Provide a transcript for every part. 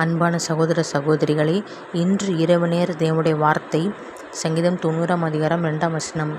அன்பான சகோதர சகோதரிகளே, இன்று இரவு நேர தேவனுடைய வார்த்தை சங்கீதம் 90ஆம் அதிகாரம் 2ஆம் வசனம்.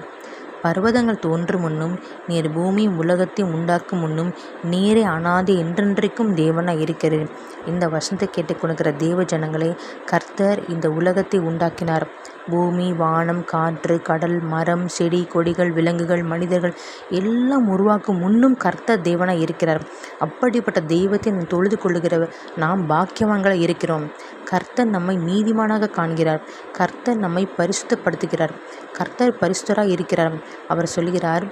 பர்வதங்கள் தோன்றும் முன்னும் நீர் பூமியும் உலகத்தையும் உண்டாக்கும் முன்னும் நீரே அனாதி என்றென்றைக்கும் தேவனாய் இருக்கிறீர். இந்த வசனத்தை கேட்டுக்கொள்கிற தேவ ஜனங்களே, கர்த்தர் இந்த உலகத்தை உண்டாக்கினார். பூமி, வானம், காற்று, கடல், மரம், செடி, கொடிகள், விலங்குகள், மனிதர்கள் எல்லாம் உருவாக்கும் முன்னும் கர்த்தர் தேவனாய் இருக்கிறார். அப்படிப்பட்ட தெய்வத்தை நாம் தொழுது கொள்ளுகிற நாம் பாக்கியவான்களாய் இருக்கிறோம். கர்த்தர் நம்மை நீதிமானாக காண்கிறார். கர்த்தர் நம்மை பரிசுத்தப்படுத்துகிறார். கர்த்தர் பரிசுத்தராய் இருக்கிறார். அவர் சொல்கிறார்,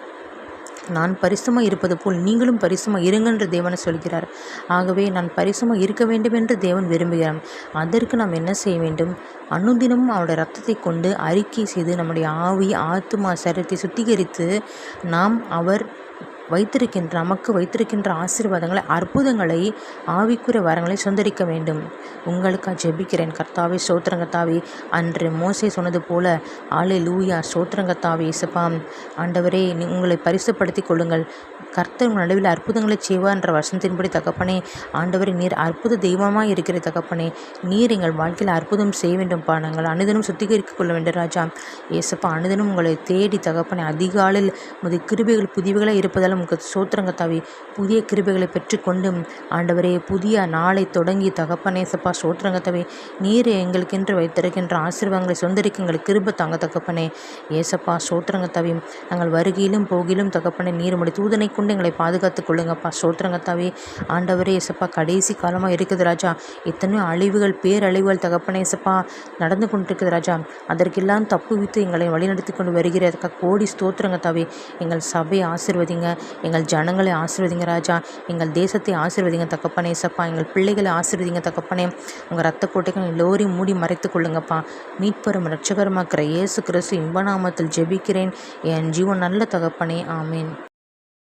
நான் பரிசுத்தமாக இருப்பது போல் நீங்களும் பரிசுத்தமாக இருங்கள் என்று தேவனை சொல்கிறார். ஆகவே நான் பரிசுத்தமாக இருக்க வேண்டும் என்று தேவன் விரும்புகிறார். அதற்கு நாம் என்ன செய்ய வேண்டும்? அனுதினமும் அவருடைய இரத்தத்தை கொண்டு அறிக்கை செய்து நம்முடைய ஆவி, ஆத்துமா, சரீரத்தை சுத்திகரித்து நாம் அவர் நமக்கு வைத்திருக்கின்ற ஆசீர்வாதங்களை, அற்புதங்களை, ஆவிக்குரிய வரங்களை சொந்தரிக்க வேண்டும். உங்களுக்காக ஜெபிக்கிறேன். கர்த்தாவே, ஸ்தோத்திரம் கர்த்தாவே. அன்று மோசே சொன்னது போல அல்லேலூயா, ஸ்தோத்திரம் கர்த்தாவே. இயேசுப்பா, ஆண்டவரே, உங்களை பரிசுப்படுத்தி கொள்ளுங்கள். கர்த்தர் உங்கள் நடுவில் அற்புதங்களை செய்வார் என்ற வசனத்தின்படி தகப்பனே, ஆண்டவரே, நீர் அற்புத தெய்வமாக இருக்கிற தகப்பனே, நீர் எங்கள் வாழ்க்கையில் அற்புதம் செய்ய வேண்டும்ப்பா. நாங்கள் அனுதினம் சுத்திகரிக்க கொள்ள வேண்டும் ராஜா. இயேசுப்பா, அனுதினம் உங்களை தேடி தகப்பனே, அதிகாலையில் உமது கிருபைகள் புதியவைகளாக இருப்பதால் உங்களுக்கு ஸ்தோத்திரம் கர்த்தாவே. புதிய கிருபைகளை பெற்றுக்கொண்டு ஆண்டவரே, புதிய நாளை தொடங்கி தகப்பனே சப்பா ஸ்தோத்திரம் கர்த்தாவே, நீர் எங்களுக்கென்று வைத்திருக்கின்ற ஆசீர்வாதங்களை சொந்தரிக்க எங்களுக்கு கிருபை தாங்க தகப்பனே. ஏசப்பா ஸ்தோத்திரம் கர்த்தாவே. நாங்கள் வருகையிலும் போகிலும் தகப்பனே, நீர் உம்முடைய தூதனை கொண்டு எங்களை பாதுகாத்துக் கொள்ளுங்கப்பா. ஸ்தோத்திரம் கர்த்தாவே. ஆண்டவரே ஏசப்பா, கடைசி காலமாக இருக்குது ராஜா. எத்தனையோ அழிவுகள், பேரழிவுகள் தகப்பனே ஏசப்பா நடந்து கொண்டிருக்குது ராஜா. அதற்கெல்லாம் தப்புவித்து எங்களை வழிநடத்தி கொண்டு வருகிற கோடி ஸ்தோத்திரம் கர்த்தாவே. எங்கள் சபையை ஆசீர்வதிங்க, எங்கள் ஜனங்களை ஆசீர்வதிங்க ராஜா. எங்கள் தேசத்தை ஆசீர்வதிங்க தகப்பனே சப்பா. எங்கள் பிள்ளைகளை ஆசீர்வதிங்க தகப்பனே. உங்கள் இரத்த கோட்டைகள் எல்லோரையும் மூடி மறைத்து கொள்ளுங்கப்பா. மீட்பெரும் இரட்சகருமாக்கிற இயேசு கிறிஸ்து இன்ப நாமத்தில் ஜெபிக்கிறேன் என் ஜீவன் நல்ல தகப்பனே. ஆமேன்.